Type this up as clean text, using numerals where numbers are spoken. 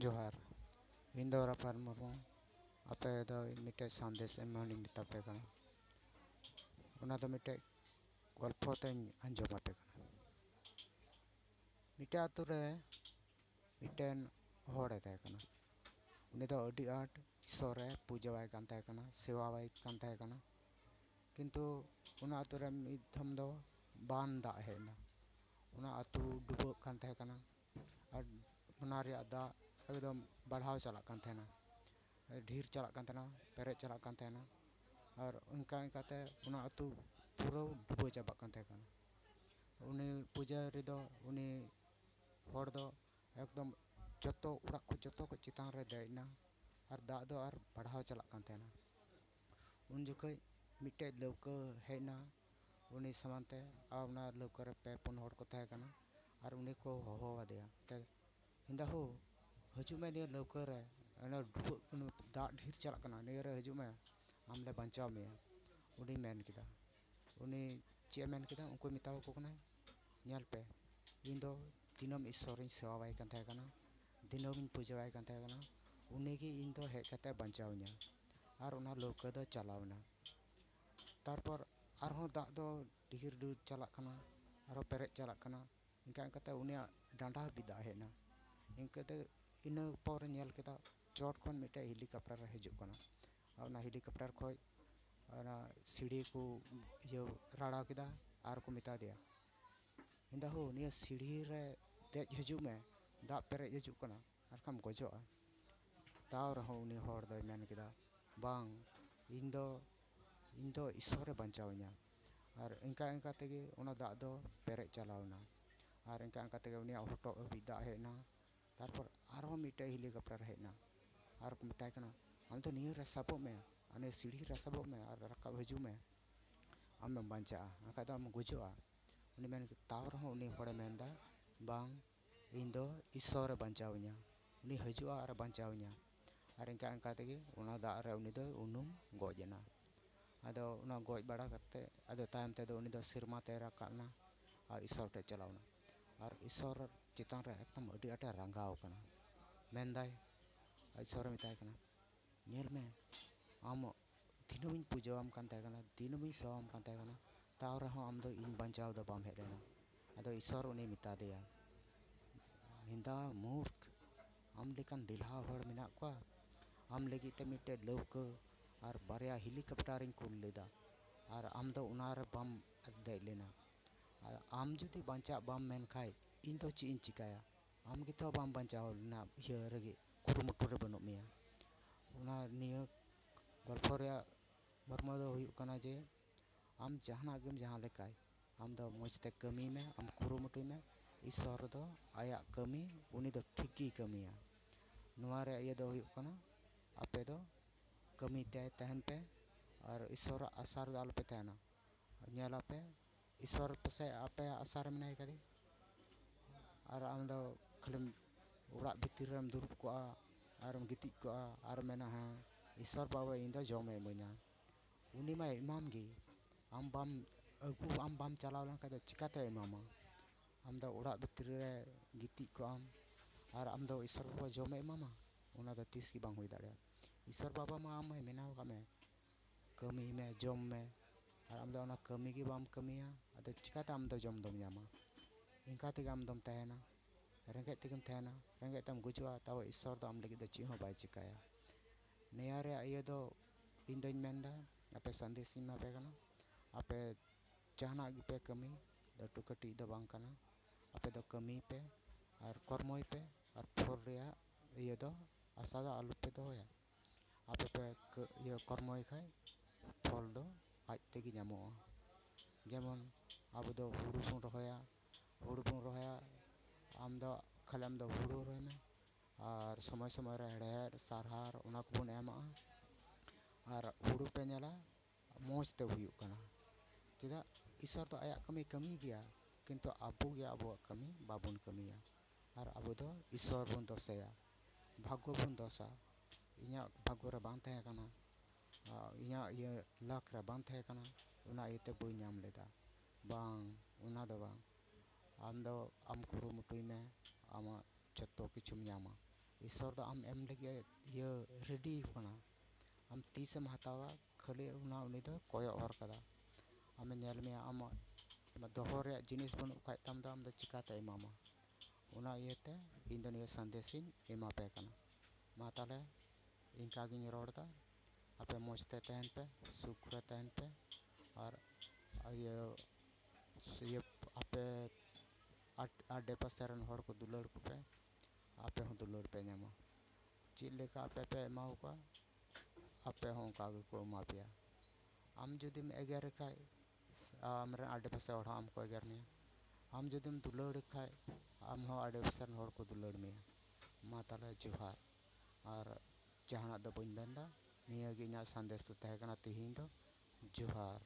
ᱡᱚᱦᱟᱨ, ᱤᱧ ᱫᱚ ᱨᱟᱯᱷᱟᱞ ᱢᱩᱨᱢᱩ᱾ ᱟᱯᱮ ᱫᱚ ᱢᱤᱫᱴᱮᱡ ᱥᱟᱸᱫᱮᱥ ᱮᱢᱟᱞᱤᱧ ᱢᱮᱛᱟ ᱯᱮ ᱠᱟᱱᱟ᱾ ᱚᱱᱟ ᱫᱚ ᱢᱤᱫᱴᱮᱡ ᱜᱚᱞᱯᱷᱚ ᱛᱮᱧ ᱟᱸᱡᱚᱢ ᱟᱯᱮ ᱠᱟᱱᱟ᱾ ᱢᱤᱫᱴᱮᱡ ᱟᱛᱳ ᱨᱮ ᱢᱤᱫᱴᱮᱱ ᱦᱚᱲᱮ ᱛᱟᱦᱮᱸ ᱠᱟᱱᱟ᱾ ᱩᱱᱤ ᱫᱚ ᱟᱹᱰᱤ ᱟᱸᱴ ᱤᱥᱥᱚᱨᱮ ᱯᱩᱡᱟᱹᱣᱟᱭ ᱠᱟᱱ ᱛᱟᱦᱮᱸ ᱠᱟᱱᱟ, ᱥᱮᱵᱟᱣᱟᱭ ᱠᱟᱱ ᱛᱟᱦᱮᱸ ᱠᱟᱱᱟ᱾ ᱠᱤᱱᱛᱩ ᱚᱱᱟ ᱟᱛᱳ ᱨᱮ ᱢᱤᱫ ᱫᱷᱚᱢ ᱫᱚ ᱵᱟᱱ ᱫᱟᱜ ᱦᱮᱡ ᱮᱱᱟ᱾ ᱚᱱᱟ ᱟᱛᱳ ᱰᱩᱵᱟᱹᱜ ᱠᱟᱱ ᱛᱟᱦᱮᱸ ᱠᱟᱱᱟ ᱟᱨ ᱚᱱᱟ ᱨᱮᱭᱟᱜ ᱫᱟᱜ ᱮᱠᱫᱚᱢ ᱵᱟᱲᱦᱟᱣ ᱪᱟᱞᱟᱜ ᱠᱟᱱ ᱛᱟᱦᱮᱱᱟ, ᱰᱷᱮᱨ ᱪᱟᱞᱟᱜ ᱠᱟᱱ ᱛᱟᱦᱮᱱᱟ, ᱯᱮᱨᱮᱡ ᱪᱟᱞᱟᱜ ᱠᱟᱱ ᱛᱟᱦᱮᱱᱟ᱾ ᱟᱨ ᱚᱱᱠᱟ ᱚᱱᱠᱟᱛᱮ ᱚᱱᱟ ᱟᱛᱳ ᱯᱩᱨᱟᱹ ᱰᱩᱵᱟᱹᱣ ᱪᱟᱵᱟᱜ ᱠᱟᱱ ᱛᱟᱦᱮᱸ ᱠᱟᱱᱟ᱾ ᱩᱱᱤ ᱯᱩᱡᱟᱹᱨᱤ ᱫᱚ, ᱩᱱᱤ ᱦᱚᱲ ᱫᱚ ᱮᱠᱫᱚᱢ ᱡᱚᱛᱚ ᱚᱲᱟᱜ ᱠᱚ ᱡᱚᱛᱚ ᱠᱚ ᱪᱮᱛᱟᱱ ᱨᱮ ᱫᱮᱡ ᱮᱱᱟ ᱟᱨ ᱫᱟᱜ ᱫᱚ ᱟᱨ ᱵᱟᱲᱦᱟᱣ ᱪᱟᱞᱟᱜ ᱠᱟᱱ ᱛᱟᱦᱮᱱᱟ᱾ ᱩᱱ ᱡᱚᱠᱷᱚᱡ ᱢᱤᱫᱴᱮᱡ ᱞᱟᱹᱣᱠᱟᱹ ᱦᱮᱡ ᱮᱱᱟ ᱩᱱᱤ ᱥᱟᱢᱟᱝ ᱛᱮ, ᱟᱨ ᱚᱱᱟ ᱞᱟᱹᱣᱠᱟᱹ ᱨᱮ 5-4 ᱦᱚᱲ ᱠᱚ ᱛᱟᱦᱮᱸ ᱠᱟᱱᱟ᱾ ᱟᱨ ᱩᱱᱤ ᱠᱚ ᱦᱚᱦᱚ ᱟᱫᱮᱭᱟ, ᱦᱮᱸᱫᱟ ᱦᱳ, ᱦᱤᱡᱩᱜ ᱢᱮ ᱱᱤᱭᱟᱹ ᱞᱟᱹᱣᱠᱟᱹ ᱨᱮ, ᱰᱩᱵᱟᱹᱜ ᱫᱟᱜ ᱰᱷᱮᱨ ᱪᱟᱞᱟᱜ ᱠᱟᱱᱟ, ᱱᱤᱭᱟᱹ ᱨᱮ ᱦᱤᱡᱩᱜ ᱢᱮ, ᱟᱢᱞᱮ ᱵᱟᱧᱪᱟᱣ ᱢᱮᱭᱟ᱾ ᱩᱱᱤ ᱢᱮᱱ ᱠᱮᱫᱟ, ᱩᱱᱤ ᱪᱮᱫ ᱮ ᱢᱮᱱ ᱠᱮᱫᱟ, ᱩᱱᱠᱩ ᱢᱮᱛᱟᱣ ᱠᱚ ᱠᱟᱱᱟᱭ, ᱧᱮᱞ ᱯᱮ, ᱤᱧ ᱫᱚ ᱫᱤᱱᱟᱹᱢ ᱤᱥᱥᱚᱨᱤᱧ ᱥᱮᱵᱟᱣᱟᱭ ᱠᱟᱱ ᱛᱟᱦᱮᱸ ᱠᱟᱱᱟ, ᱫᱤᱱᱟᱹᱢᱤᱧ ᱯᱩᱡᱟᱹᱣᱟᱭ ᱠᱟᱱ ᱛᱟᱦᱮᱸ ᱠᱟᱱᱟ, ᱩᱱᱤᱜᱮ ᱤᱧ ᱫᱚ ᱦᱮᱡ ᱠᱟᱛᱮ ᱵᱟᱧᱪᱟᱣᱤᱧᱟ᱾ ᱟᱨ ᱚᱱᱟ ᱞᱟᱹᱣᱠᱟᱹ ᱫᱚ ᱪᱟᱞᱟᱣᱱᱟ᱾ ᱛᱟᱨᱯᱚᱨ ᱟᱨᱦᱚᱸ ᱫᱟᱜ ᱫᱚ ᱰᱷᱮᱨ ᱪᱟᱞᱟᱜ ᱠᱟᱱᱟ, ᱟᱨᱦᱚᱸ ᱯᱮᱨᱮᱡ ᱪᱟᱞᱟᱜ ᱠᱟᱱᱟ᱾ ᱤᱱᱠᱟ ᱤᱱᱠᱟᱛᱮ ᱩᱱᱤᱭᱟᱜ ᱰᱟᱸᱰᱟ ᱦᱟᱹᱵᱤᱡ ᱫᱟᱜ ᱦᱮᱡ ᱮᱱᱟ᱾ ᱤᱱᱠᱟᱹᱛᱮ ᱤᱱᱟᱹ ᱯᱚᱨᱮ ᱧᱮᱞ ᱠᱮᱫᱟ, ᱪᱚᱴ ᱠᱷᱚᱱ ᱢᱤᱫᱴᱮᱡ ᱦᱮᱞᱤᱠᱯᱴᱟᱨ ᱦᱤᱡᱩᱜ ᱠᱟᱱᱟ᱾ ᱟᱨ ᱚᱱᱟ ᱦᱮᱞᱤᱠᱯᱴᱟᱨ ᱠᱷᱚᱡ ᱚᱱᱟ ᱥᱤᱲᱤ ᱠᱚ ᱨᱟᱲᱟ ᱠᱮᱫᱟ ᱟᱨ ᱠᱚ ᱢᱮᱛᱟ ᱫᱮᱭᱟ, ᱦᱮᱸᱫᱟ ᱦᱳ, ᱱᱤᱭᱟᱹ ᱥᱤᱲᱤ ᱨᱮ ᱫᱮᱡ ᱦᱤᱡᱩᱜ ᱢᱮ, ᱫᱟᱜ ᱯᱮᱨᱮᱡ ᱦᱤᱡᱩᱜ ᱠᱟᱱᱟ, ᱟᱨᱠᱷᱟᱢ ᱜᱚᱡᱚᱜᱼᱟ᱾ ᱛᱟᱣ ᱨᱮᱦᱚᱸ ᱩᱱᱤ ᱦᱚᱲ ᱫᱚᱭ ᱢᱮᱱ ᱠᱮᱫᱟ, ᱵᱟᱝ, ᱤᱧ ᱫᱚ ᱤᱥᱥᱚᱨᱮ ᱵᱟᱧᱪᱟᱣᱤᱧᱟ᱾ ᱟᱨ ᱤᱱᱠᱟ ᱤᱱᱠᱟ ᱛᱮᱜᱮ ᱚᱱᱟ ᱫᱟᱜ ᱫᱚ ᱯᱮᱨᱮᱡ ᱪᱟᱞᱟᱣᱱᱟ᱾ ᱟᱨ ᱤᱱᱠᱟ ᱤᱱᱠᱟ ᱛᱮᱜᱮ ᱩᱱᱤᱭᱟᱜ ᱦᱚᱴᱚᱜ ᱦᱟᱹᱵᱤᱡ ᱫᱟᱜ ᱦᱮᱡ ᱮᱱᱟ᱾ ᱛᱟᱨᱯᱚᱨ ᱟᱨᱦᱚᱸ ᱢᱤᱫᱴᱮᱡ ᱦᱮᱞᱤᱠᱯᱴᱟᱨ ᱦᱮᱡ ᱮᱱᱟ ᱟᱨ ᱠᱚ ᱢᱮᱛᱟᱭ ᱠᱟᱱᱟ, ᱟᱢ ᱫᱚ ᱱᱤᱭᱟᱹ ᱨᱮ ᱥᱟᱵᱚᱜ ᱢᱮ, ᱟᱨ ᱱᱤᱭᱟᱹ ᱥᱤᱲᱤ ᱨᱮ ᱥᱟᱵᱚᱜ ᱢᱮ ᱟᱨ ᱨᱟᱠᱟᱵ ᱦᱤᱡᱩᱜ ᱢᱮ, ᱟᱢᱮᱢ ᱵᱟᱧᱪᱟᱜᱼᱟ, ᱵᱟᱠᱷᱟᱡ ᱫᱚ ᱟᱢ ᱜᱩᱡᱩᱜᱼᱟ᱾ ᱩᱱᱤ ᱢᱮᱱ ᱠᱮᱫᱟ, ᱛᱟᱣ ᱨᱮᱦᱚᱸ ᱩᱱᱤ ᱦᱚᱲᱮ ᱢᱮᱱᱫᱟ, ᱵᱟᱝ, ᱤᱧ ᱫᱚ ᱤᱥᱥᱚᱨᱮ ᱵᱟᱧᱪᱟᱣᱤᱧᱟ, ᱩᱱᱤ ᱦᱤᱡᱩᱜᱼᱟ ᱟᱨ ᱵᱟᱧᱪᱟᱣᱤᱧᱟ᱾ ᱟᱨ ᱤᱱᱠᱟ ᱤᱱᱠᱟ ᱛᱮᱜᱮ ᱚᱱᱟ ᱫᱟᱜ ᱨᱮ ᱩᱱᱤ ᱫᱚᱭ ᱩᱱᱩᱢ ᱜᱚᱡ ᱮᱱᱟ᱾ ᱟᱫᱚ ᱚᱱᱟ ᱜᱚᱡ ᱵᱟᱲᱟ ᱠᱟᱛᱮ, ᱟᱫᱚ ᱛᱟᱭᱚᱢ ᱛᱮᱫᱚ ᱩᱱᱤ ᱫᱚ ᱥᱮᱨᱢᱟ ᱛᱮᱭ ᱨᱟᱠᱟᱵ ᱮᱱᱟ ᱟᱨ ᱤᱥᱥᱚᱨ ᱴᱷᱮᱡ ᱪᱟᱞᱟᱣ ᱮᱱᱟ᱾ ᱟᱨ ᱤᱥᱥᱚᱨ ᱪᱮᱛᱟᱱ ᱨᱮ ᱮᱠᱫᱚᱢ ᱟᱹᱰᱤ ᱟᱸᱴᱮ ᱨᱟᱸᱜᱟᱣ ᱠᱟᱱᱟ᱾ ᱢᱮᱱᱫᱟᱭ, ᱤᱥᱥᱚᱨᱮ ᱢᱮᱛᱟᱭ ᱠᱟᱱᱟ, ᱧᱮᱞ ᱢᱮ, ᱟᱢ ᱫᱤᱱᱟᱹᱢᱤᱧ ᱯᱩᱡᱟᱹᱣᱟᱢ ᱠᱟᱱ ᱛᱟᱦᱮᱸ ᱠᱟᱱᱟ, ᱫᱤᱱᱟᱹᱢᱤᱧ ᱥᱮᱵᱟᱣᱟᱢ ᱠᱟᱱ ᱛᱟᱦᱮᱸ ᱠᱟᱱᱟ, ᱛᱟᱣ ᱨᱮᱦᱚᱸ ᱟᱢ ᱫᱚ ᱤᱧ ᱵᱟᱧᱪᱟᱣ ᱫᱚ ᱵᱟᱢ ᱦᱮᱡ ᱞᱮᱱᱟ᱾ ᱟᱫᱚ ᱤᱥᱥᱚᱨ ᱩᱱᱤ ᱢᱮᱛᱟ ᱫᱮᱭᱟ, ᱦᱮᱸᱫᱟ ᱢᱩᱨᱠᱷ, ᱟᱢ ᱞᱮᱠᱟᱱ ᱫᱮᱞᱦᱟ ᱦᱚᱲ ᱢᱮᱱᱟᱜ ᱠᱚᱣᱟ, ᱟᱢ ᱞᱟᱹᱜᱤᱫ ᱛᱮ ᱢᱤᱫᱴᱮᱡ ᱞᱟᱹᱣᱠᱟᱹ ᱟᱨ ᱵᱟᱨᱭᱟ ᱦᱮᱞᱤᱠᱯᱴᱟᱨᱤᱧ ᱠᱩᱞ ᱞᱮᱫᱟ, ᱟᱨ ᱟᱢ ᱫᱚ ᱚᱱᱟᱨᱮ ᱵᱟᱢ ᱫᱮᱡ ᱞᱮᱱᱟ᱾ ᱟᱢ ᱡᱩᱫᱤ ᱵᱟᱧᱪᱟᱜ ᱵᱟᱢ ᱢᱮᱱ ᱠᱷᱟᱡ, ᱤᱧ ᱫᱚ ᱪᱮᱫ ᱤᱧ ᱪᱤᱠᱟᱹᱭᱟ? ᱟᱢ ᱜᱮᱛᱚ ᱵᱟᱢ ᱵᱟᱧᱪᱟᱣ ᱞᱮᱱᱟ, ᱤᱭᱟᱹ ᱨᱮᱜᱮ ᱠᱩᱨᱩᱢᱩᱴᱩ ᱨᱮ ᱵᱟᱹᱱᱩᱜ ᱢᱮᱭᱟ᱾ ᱚᱱᱟ ᱱᱤᱭᱟᱹ ᱜᱚᱞᱯᱷᱚ ᱨᱮᱭᱟᱜ ᱢᱚᱨᱢᱚ ᱫᱚ ᱦᱩᱭᱩᱜ ᱠᱟᱱᱟ ᱡᱮ, ᱟᱢ ᱡᱟᱦᱟᱱᱟᱜ ᱜᱮᱢ ᱡᱟᱦᱟᱸ ᱞᱮᱠᱟᱭ, ᱟᱢ ᱫᱚ ᱢᱚᱡᱽ ᱛᱮ ᱠᱟᱹᱢᱤᱭ ᱢᱮ, ᱟᱢ ᱠᱩᱨᱩᱢᱩᱴᱩᱭ ᱢᱮ, ᱤᱥᱥᱚᱨ ᱫᱚ ᱟᱭᱟᱜ ᱠᱟᱹᱢᱤ ᱩᱱᱤ ᱫᱚ ᱴᱷᱤᱠ ᱜᱮᱭ ᱠᱟᱹᱢᱤᱭᱟ᱾ ᱱᱚᱣᱟ ᱨᱮᱭᱟᱜ ᱤᱭᱟᱹ ᱫᱚ ᱦᱩᱭᱩᱜ ᱠᱟᱱᱟ, ᱟᱯᱮ ᱫᱚ ᱠᱟᱹᱢᱤ ᱛᱮ ᱛᱟᱦᱮᱱ ᱯᱮ ᱟᱨ ᱤᱥᱥᱚᱨᱟᱜ ᱟᱥᱟ ᱨᱮᱫᱚ ᱟᱞᱚᱯᱮ ᱛᱟᱦᱮᱱᱟ᱾ ᱧᱮᱞᱟᱯᱮ, ᱤᱥᱥᱚᱨ ᱯᱟᱥᱮᱡ ᱟᱯᱮᱭᱟᱜ ᱟᱥᱟ ᱨᱮ ᱢᱮᱱᱟᱭ ᱠᱟᱫᱮ, ᱟᱨ ᱟᱢ ᱫᱚ ᱠᱷᱟᱹᱞᱤᱢ ᱚᱲᱟᱜ ᱵᱷᱤᱛᱤᱨ ᱨᱮᱢ ᱫᱩᱲᱩᱵ ᱠᱚᱜᱼᱟ ᱟᱨᱮᱢ ᱜᱤᱛᱤᱡ ᱠᱚᱜᱼᱟ ᱟᱨ ᱢᱮᱱᱟ, ᱦᱮᱸ, ᱤᱥᱥᱚᱨ ᱵᱟᱵᱟ ᱤᱧ ᱫᱚ ᱡᱚᱢᱮ ᱤᱢᱟᱹᱧᱟ᱾ ᱩᱱᱤ ᱢᱟᱭ ᱮᱢᱟᱢ ᱜᱮ, ᱟᱢ ᱵᱟᱢ ᱪᱟᱞᱟᱣ ᱞᱮᱱᱠᱷᱟᱡ ᱫᱚ ᱪᱤᱠᱟᱹᱛᱮ ᱮᱢᱟᱢᱟ? ᱟᱢ ᱫᱚ ᱚᱲᱟᱜ ᱵᱷᱤᱛᱨᱤ ᱨᱮ ᱜᱤᱛᱤᱡ ᱠᱚᱜ ᱟᱢ ᱟᱨ ᱟᱢ ᱫᱚ ᱤᱥᱥᱚᱨ ᱵᱟᱵᱟ ᱡᱚᱢᱮ ᱮᱢᱟᱢᱟ? ᱚᱱᱟ ᱫᱚ ᱛᱤᱥ ᱜᱮ ᱵᱟᱝ ᱦᱩᱭ ᱫᱟᱲᱮᱭᱟᱜᱼᱟ᱾ ᱤᱥᱥᱚᱨ ᱵᱟᱵᱟ ᱢᱟ ᱟᱢ ᱢᱟᱭ ᱵᱮᱱᱟᱣ ᱟᱠᱟᱫ ᱢᱮ, ᱠᱟᱹᱢᱤᱭ ᱢᱮ, ᱡᱚᱢ ᱢᱮ, ᱟᱨ ᱟᱢ ᱫᱚ ᱚᱱᱟ ᱠᱟᱹᱢᱤ ᱜᱮ ᱵᱟᱢ ᱠᱟᱹᱢᱤᱭᱟ, ᱟᱫᱚ ᱪᱤᱠᱟᱹᱛᱮ ᱟᱢ ᱫᱚ ᱡᱚᱢ ᱫᱚᱢ ᱧᱟᱢᱟ? ᱤᱱᱠᱟ ᱛᱮᱜᱮ ᱟᱢ ᱫᱚᱢ ᱛᱟᱦᱮᱱᱟ, ᱨᱮᱸᱜᱮᱡ ᱛᱮᱜᱮᱢ ᱛᱟᱦᱮᱱᱟ, ᱨᱮᱸᱜᱮᱡ ᱛᱮᱢ ᱜᱩᱡᱩᱜᱼᱟ, ᱛᱟᱣ ᱤᱥᱥᱚᱨ ᱫᱚ ᱟᱢ ᱞᱟᱹᱜᱤᱫ ᱫᱚ ᱪᱮᱫ ᱦᱚᱸ ᱵᱟᱭ ᱪᱤᱠᱟᱹᱭᱟ᱾ ᱱᱤᱭᱟᱹ ᱨᱮᱭᱟᱜ ᱤᱭᱟᱹ ᱫᱚ ᱤᱧ ᱫᱚᱧ ᱢᱮᱱᱫᱟ, ᱟᱯᱮ ᱥᱟᱸᱫᱮᱥ ᱤᱧ ᱮᱢᱟ ᱯᱮ ᱠᱟᱱᱟ, ᱟᱯᱮ ᱡᱟᱦᱟᱱᱟᱜ ᱜᱮᱯᱮ ᱠᱟᱹᱢᱤ, ᱞᱟᱹᱴᱩ ᱠᱟᱹᱴᱤᱡ ᱫᱚ ᱵᱟᱝ ᱠᱟᱱᱟ, ᱟᱯᱮ ᱫᱚ ᱠᱟᱹᱢᱤᱭ ᱯᱮ ᱟᱨ ᱠᱚᱨᱢᱚᱭ ᱯᱮ, ᱟᱨ ᱯᱷᱚᱞ ᱨᱮᱭᱟᱜ ᱤᱭᱟᱹ ᱫᱚ ᱟᱥᱟ ᱫᱚ ᱟᱞᱚᱯᱮ ᱫᱚᱦᱚᱭᱟ᱾ ᱟᱯᱮ ᱯᱮ ᱠᱚᱨᱢᱚᱭ ᱠᱷᱟᱡ ᱯᱷᱚᱞ ᱫᱚ ᱟᱡ ᱛᱮᱜᱮ ᱧᱟᱢᱚᱜᱼᱟ᱾ ᱡᱮᱢᱚᱱ ᱟᱵᱚ ᱫᱚ ᱦᱩᱲᱩ ᱵᱚᱱ ᱨᱚᱦᱚᱭᱟ, ᱟᱢ ᱫᱚ ᱦᱩᱲᱩ ᱨᱚᱦᱚᱭ ᱢᱮ, ᱟᱨ ᱥᱚᱢᱚᱭ ᱥᱚᱢᱚᱭ ᱨᱮ ᱦᱮᱲᱦᱮᱫ ᱥᱟᱨᱦᱟᱨ ᱚᱱᱟ ᱠᱚᱵᱚᱱ ᱮᱢᱟᱜᱼᱟ, ᱟᱨ ᱦᱩᱲᱩ ᱯᱮ ᱧᱮᱞᱟ ᱢᱚᱡᱽ ᱛᱮ ᱦᱩᱭᱩᱜ ᱠᱟᱱᱟ᱾ ᱪᱮᱫᱟᱜ? ᱤᱥᱥᱚᱨ ᱫᱚ ᱟᱭᱟᱜ ᱠᱟᱹᱢᱤ ᱜᱮᱭᱟ, ᱠᱤᱱᱛᱩ ᱟᱵᱚ ᱜᱮ ᱟᱵᱚᱣᱟᱜ ᱠᱟᱹᱢᱤ ᱵᱟᱵᱚᱱ ᱠᱟᱹᱢᱤᱭᱟ, ᱟᱨ ᱟᱵᱚ ᱫᱚ ᱤᱥᱥᱚᱨ ᱵᱚᱱ ᱫᱳᱥᱮᱭᱟ, ᱵᱷᱟᱜᱽᱜᱚ ᱵᱚᱱ ᱫᱳᱥᱟ᱾ ᱤᱧᱟᱹᱜ ᱵᱷᱟᱜᱽᱜᱚ ᱨᱮ ᱵᱟᱝ ᱛᱟᱦᱮᱸ ᱠᱟᱱᱟ, ᱤᱧᱟᱹᱜ ᱞᱟᱠ ᱨᱮ ᱵᱟᱝ ᱛᱟᱦᱮᱸ ᱠᱟᱱᱟ, ᱚᱱᱟ ᱤᱭᱟᱹᱛᱮ ᱵᱟᱹᱧ ᱧᱟᱢ ᱞᱮᱫᱟ᱾ ᱵᱟᱝ, ᱚᱱᱟ ᱫᱚ ᱵᱟᱝ, ᱟᱢ ᱠᱩᱨᱩᱢᱩᱴᱩᱭ ᱢᱮ, ᱟᱢᱟᱜ ᱡᱚᱛᱚ ᱠᱤᱪᱷᱩᱢ ᱧᱟᱢᱟ᱾ ईश्वर दो आम एम लगे ये रेडी कना आम तीसम हतावा खाली उना उनी दो कोयो हर कदा आम नेल में आम दोहो रे जिनिस बनु खाय ताम दा आम दो चिकाते एमामा उना इयते इन दो निया संदेशिन एमा पे कना मा ताले इनका गिन रोड दा आपे मौजते तहन पे सुखरे तहन पे और ये आपे आडे पासेरन हर को दुलड़ को पे आपे हों दुलड़ पे ᱧᱟᱢᱟ चीज लेका आपे पे एमाव का आपे हों का को एमा पेया आम जुदिम एगेर खाय आमरे आडे पासे हर आम को एगेर निया आम जुदिम दुलड़ खाय आम हो आडे पासेरन हर को दुलड़ मेया मा ताले जोहार और जहाना दो बइन बेंदा निया गे इना संदेश तो तहे कना तिहिन दो जोहार।